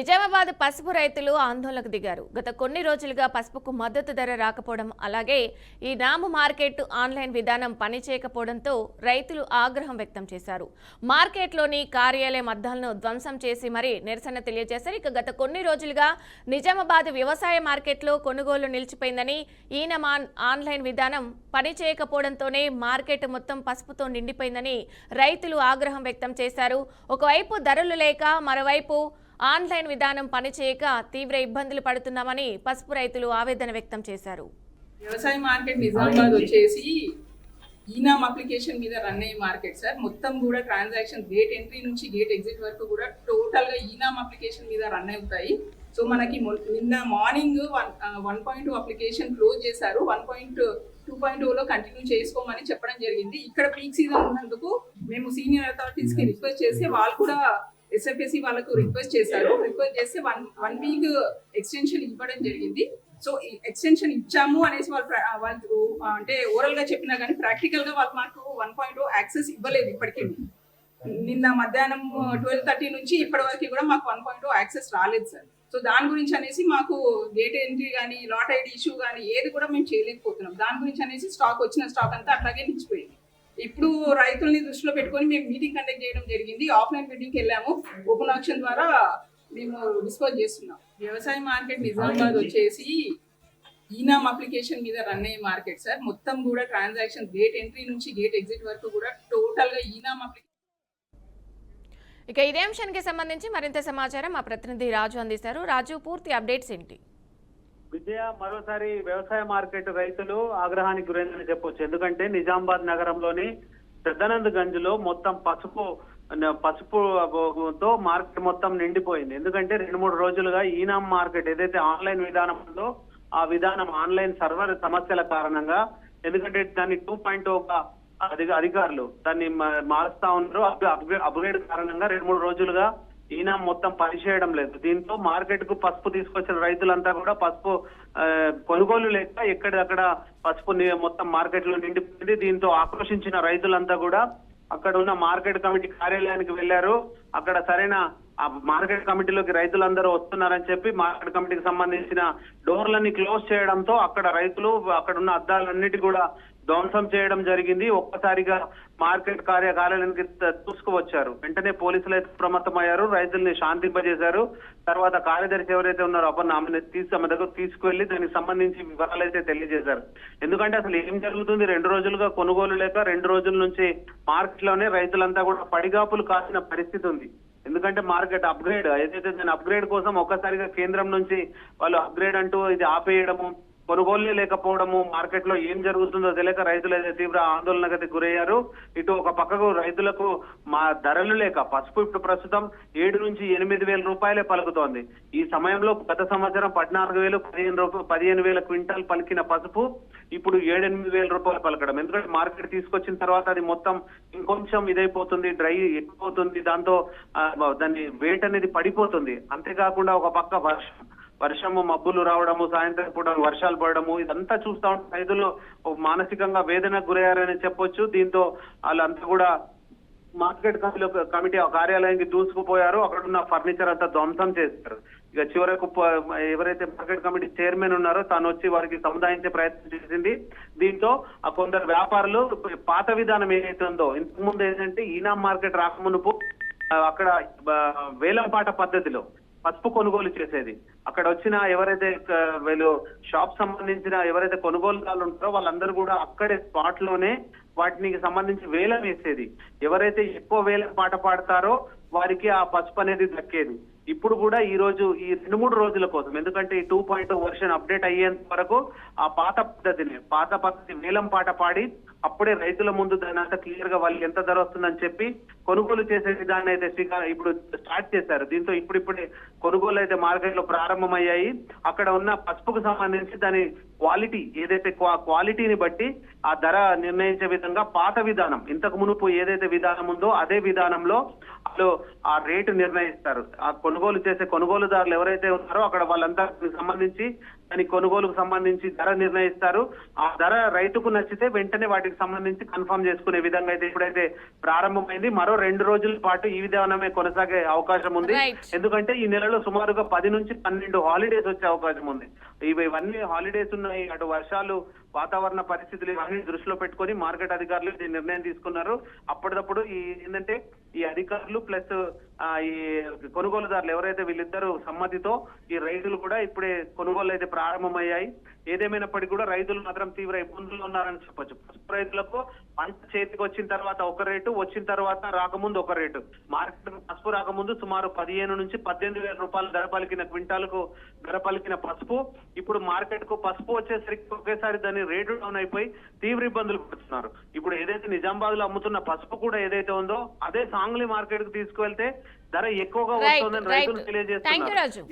నిజామాబాద్ పసుపు రైతులు ఆందోళనకు దిగారు. గత కొన్ని రోజులుగా పసుపుకు మద్దతు ధర రాకపోవడం, అలాగే ఈ నాము మార్కెట్ ఆన్లైన్ విధానం పనిచేయకపోవడంతో రైతులు ఆగ్రహం వ్యక్తం చేశారు. మార్కెట్లోని కార్యాలయ అద్దాలను ధ్వంసం చేసి మరీ నిరసన తెలియజేశారు. ఇక గత కొన్ని రోజులుగా నిజామాబాద్ వ్యవసాయ మార్కెట్లో కొనుగోలు నిలిచిపోయిందని, ఈయన ఆన్లైన్ విధానం పనిచేయకపోవడంతోనే మార్కెట్ మొత్తం పసుపుతో నిండిపోయిందని రైతులు ఆగ్రహం వ్యక్తం చేశారు. ఒకవైపు ధరలు లేక, మరోవైపు ఆన్లైన్ విధానం పనిచేయక తీవ్ర ఇబ్బందులు పడుతున్నామని పసుపు రైతులు ఆవేదన వ్యక్తం చేశారు. వ్యవసాయ మార్కెట్ నిజామాబాద్ వచ్చేసి ఈనామ్ అప్లికేషన్ మీద రన్ అయ్యే మార్కెట్ సార్. మొత్తం కూడా ట్రాన్సాక్షన్ గేట్ ఎంట్రీ నుంచి గేట్ ఎగ్జిట్ వరకు కూడా టోటల్ గా ఈనామ్ అప్లికేషన్ మీద రన్ అవుతాయి. సో మనకి నిన్న మార్నింగ్ 1.2 అప్లికేషన్ క్లోజ్ చేశారు. 1.2.0లో కంటిన్యూ చేసుకోమని చెప్పడం జరిగింది. ఇక్కడ పీక్ సీజన్ ఉన్నందుకు మేము సీనియర్ అథారిటీస్ కి రిక్వెస్ట్ చేసి వాళ్ళు కూడా SFSC వాళ్ళకు రిక్వెస్ట్ చేశారు. రిక్వెస్ట్ చేస్తే వన్ వీక్ ఎక్స్టెన్షన్ ఇవ్వడం జరిగింది. సో ఎక్స్టెన్షన్ ఇచ్చాము అనేసి వాళ్ళు అంటే ఓరల్ గా చెప్పినా కానీ ప్రాక్టికల్ గా వాళ్ళు మాకు 1.0 యాక్సెస్ ఇవ్వలేదు. ఇప్పటికీ నిన్న మధ్యాహ్నం 12:30 నుంచి ఇప్పటి వరకు కూడా మాకు 1.0 యాక్సెస్ రాలేదు సార్. సో దాని గురించి అనేసి మాకు గేట్ ఎంట్రీ కానీ లాట్ ఐడి ఇష్యూ కానీ ఏది కూడా మేము చేయలేకపోతున్నాం. దాని గురించి అనేసి వచ్చిన స్టాక్ అంతా అట్లాగే నిలిచిపోయింది. ఇప్పుడు రైతుల్ని దృష్టిలో పెట్టుకొని మేము మీటింగ్ కండక్ట్ చేయడం జరిగింది. ఆఫ్లైన్ మీటింగ్కి వెళ్ళాము. ఓపెన్ ఆక్షన్ ద్వారా మేము డిస్పోజ్ చేస్తున్నాం. వ్యవసాయ మార్కెట్ నిజామాబాద్ వచ్చేసి ఈనామ్ అప్లికేషన్ మీద రన్ అయ్యే మార్కెట్ సార్. మొత్తం కూడా ట్రాన్సాక్షన్ గేట్ ఎంట్రీ నుంచి గేట్ ఎగ్జిట్ వరకు కూడా టోటల్ గా ఈనామ్ అప్లికేషన్. ఇక ఇదే అంశానికి సంబంధించి మరింత సమాచారం మా ప్రతినిధి రాజు అందిస్తారు. రాజు, పూర్తి అప్డేట్స్ ఏంటి? విజయ, మరోసారి వ్యవసాయ మార్కెట్ రైతులు ఆగ్రహానికి గురైందని చెప్పొచ్చు. ఎందుకంటే నిజామాబాద్ నగరంలోని పెద్దనంద్ గంజ్ లో మొత్తం పసుపుతో మార్కెట్ మొత్తం నిండిపోయింది. ఎందుకంటే 2-3 రోజులుగా ఈనామ్ మార్కెట్ ఏదైతే ఆన్లైన్ విధానం ఉందో ఆ విధానం ఆన్లైన్ సర్వర్ సమస్యల కారణంగా, ఎందుకంటే దాన్ని 2.0గా అధికారులు దాన్ని మారుస్తా ఉన్నారు. అప్గ్రేడ్ కారణంగా 2-3 రోజులుగా ఈనామ్ మొత్తం పనిచేయడం లేదు. దీంతో మార్కెట్ కు పసుపు తీసుకొచ్చిన రైతులంతా కూడా పసుపు కొనుగోలు లేక ఎక్కడక్కడ పసుపు మొత్తం మార్కెట్ లో నిండిపోయింది. దీంతో ఆక్రోశించిన రైతులంతా కూడా అక్కడ ఉన్న మార్కెట్ కమిటీ కార్యాలయానికి వెళ్లారు. అక్కడ సరైన మార్కెట్ కమిటీలోకి రైతులందరూ వస్తున్నారని చెప్పి మార్కెట్ కమిటీకి సంబంధించిన డోర్లన్నీ క్లోజ్ చేయడంతో అక్కడ రైతులు అక్కడ ఉన్న అద్దాలన్నిటి కూడా ధ్వంసం చేయడం జరిగింది. ఒక్కసారిగా మార్కెట్ కార్యాలయానికి చూసుకువచ్చారు. వెంటనే పోలీసులు అయితే అప్రమత్తమయ్యారు, రైతుల్ని శాంతింపజేశారు. తర్వాత కార్యదర్శి ఎవరైతే ఉన్నారో ఆమె దగ్గర తీసుకువెళ్లి దానికి సంబంధించి వివరాలు అయితే తెలియజేశారు. ఎందుకంటే అసలు ఏం జరుగుతుంది, 2 రోజులుగా కొనుగోలు లేక 2 రోజుల నుంచి మార్కెట్ లోనే రైతులంతా కూడా పడిగాపులు కాసిన పరిస్థితి ఉంది. ఎందుకంటే మార్కెట్ అప్గ్రేడ్ ఏదైతే దాని అప్గ్రేడ్ కోసం ఒక్కసారిగా కేంద్రం నుంచి వాళ్ళు అప్గ్రేడ్ అంటూ ఇది ఆపేయడము, కొనుగోలు లేకపోవడము, మార్కెట్ లో ఏం జరుగుతుందో తెలియక రైతులు అయితే తీవ్ర ఆందోళనకు గురయ్యారు. ఇటు ఒక పక్కకు రైతులకు ధరలు లేక పసుపు ఇప్పుడు ప్రస్తుతం 7 నుంచి 8 వేల రూపాయలే పలుకుతోంది. ఈ సమయంలో గత సంవత్సరం 14,000 15,000 క్వింటాల్ పలికిన పసుపు ఇప్పుడు 7-8 వేల రూపాయలు పలకడం. ఎందుకంటే మార్కెట్ తీసుకొచ్చిన తర్వాత అది మొత్తం ఇంకొంచెం ఇదైపోతుంది, డ్రై ఎక్కువవుతుంది. దాంతో దాన్ని వెయిట్ అనేది పడిపోతుంది. అంతేకాకుండా ఒక పక్క వర్షము మబ్బులు రావడము, సాయంత్రం పూట వర్షాలు పడడము, ఇదంతా చూస్తా ఉంటే రైతులు మానసికంగా వేదనకు గురయ్యారని చెప్పొచ్చు. దీంతో వాళ్ళంతా కూడా మార్కెట్ కమిటీ కార్యాలయానికి దూసుకుపోయారు. అక్కడ ఉన్న ఫర్నిచర్ అంతా ధ్వంసం చేశారు. ఇక చివరకు ఎవరైతే మార్కెట్ కమిటీ చైర్మన్ ఉన్నారో తాను వచ్చి వారికి సముదాయించే ప్రయత్నం చేసింది. దీంతో కొందరు వ్యాపారులు పాత విధానం ఏదైతే ఉందో, ఇంతకుముందు ఏంటంటే ఈనామ్ మార్కెట్ రాకమునుపు అక్కడ వేలంపాట పద్ధతిలో పసుపు కొనుగోలు చేసేది. అక్కడ వచ్చిన ఎవరైతే వీళ్ళు షాప్ సంబంధించిన ఎవరైతే కొనుగోలుదారులు ఉంటారో వాళ్ళందరూ కూడా అక్కడే స్పాట్ లోనే వాటికి సంబంధించి వేలం వేసేది. ఎవరైతే ఎక్కువ వేలం పాట పాడతారో వారికి ఆ పసుపు అనేది దక్కేది. ఇప్పుడు కూడా ఈ రోజు ఈ 2-3 రోజుల కోసం, ఎందుకంటే ఈ 2.0 వర్షన్ అప్డేట్ అయ్యేంత వరకు ఆ పాత పద్ధతి వేలం పాట పాడి అప్పుడే రైతుల ముందు దాని అంతా క్లియర్ గా వాళ్ళకి ఎంత ధర వస్తుందని చెప్పి కొనుగోలు చేసే విధాన్ని అయితే ఇప్పుడు స్టార్ట్ చేశారు. దీంతో ఇప్పుడిప్పుడే కొనుగోలు అయితే మార్కెట్ లో ప్రారంభమయ్యాయి. అక్కడ ఉన్న పసుపుకు సంబంధించి దాని క్వాలిటీ ఏదైతే క్వాలిటీని బట్టి ఆ ధర నిర్ణయించే విధంగా పాత విధానం ఇంతకు మునుపు ఏదైతే విధానం ఉందో అదే విధానంలో అసలు ఆ రేటు నిర్ణయిస్తారు. ఆ కొనుగోలు చేసే కొనుగోలుదారులు ఎవరైతే ఉన్నారో అక్కడ వాళ్ళంతా సంబంధించి దాని కొనుగోలుకు సంబంధించి ధర నిర్ణయిస్తారు. ఆ ధర రైతుకు నచ్చితే వెంటనే వాటికి సంబంధించి కన్ఫర్మ్ చేసుకునే విధంగా అయితే ఇప్పుడైతే ప్రారంభమైంది. మరో 2 రోజుల పాటు ఈ విధానమే కొనసాగే అవకాశం ఉంది. Right. ఎందుకంటే ఈ నెలలో సుమారుగా 10 నుంచి 12 హాలిడేస్ వచ్చే అవకాశం ఉంది. ఇవన్నీ హాలిడేస్ ఉన్నాయి, అటు వర్షాలు, వాతావరణ పరిస్థితులు ఇవన్నీ దృష్టిలో పెట్టుకొని మార్కెట్ అధికారులు ఈ నిర్ణయం తీసుకున్నారు. అప్పటికప్పుడు ఈ ఏంటంటే ఈ అధికారులు ప్లస్ ఈ కొనుగోలుదారులు ఎవరైతే వీళ్ళిద్దరు సమ్మతితో ఈ రైతులు కూడా ఇప్పుడే కొనుగోలు అయితే ప్రారంభమయ్యాయి. ఏదేమైనప్పటికీ కూడా రైతులు మాత్రం తీవ్ర ఇబ్బందులు ఉన్నారని చెప్పొచ్చు. పసుపు రైతులకు పంట చేతికి వచ్చిన తర్వాత ఒక రేటు, వచ్చిన తర్వాత రాకముందు ఒక రేటు. మార్కెట్ పసుపు రాకముందు సుమారు 15 నుంచి 18,000 రూపాయలు ధర పలికిన క్వింటాలకు ధర పలికిన పసుపు ఇప్పుడు మార్కెట్ కు పసుపు వచ్చేసరికి ఒకేసారి దాని రేటు డౌన్ అయిపోయి తీవ్ర ఇబ్బందులు పడుతున్నారు. ఇప్పుడు ఏదైతే నిజామాబాద్ లో అమ్ముతున్న పసుపు కూడా ఏదైతే ఉందో అదే సాంగ్లీ మార్కెట్ కు తీసుకువెళ్తే ధర ఎక్కువగా వస్తుందని రైతులు థ్యాంక్ యూ తెలియజేస్తున్నారు. రాజు.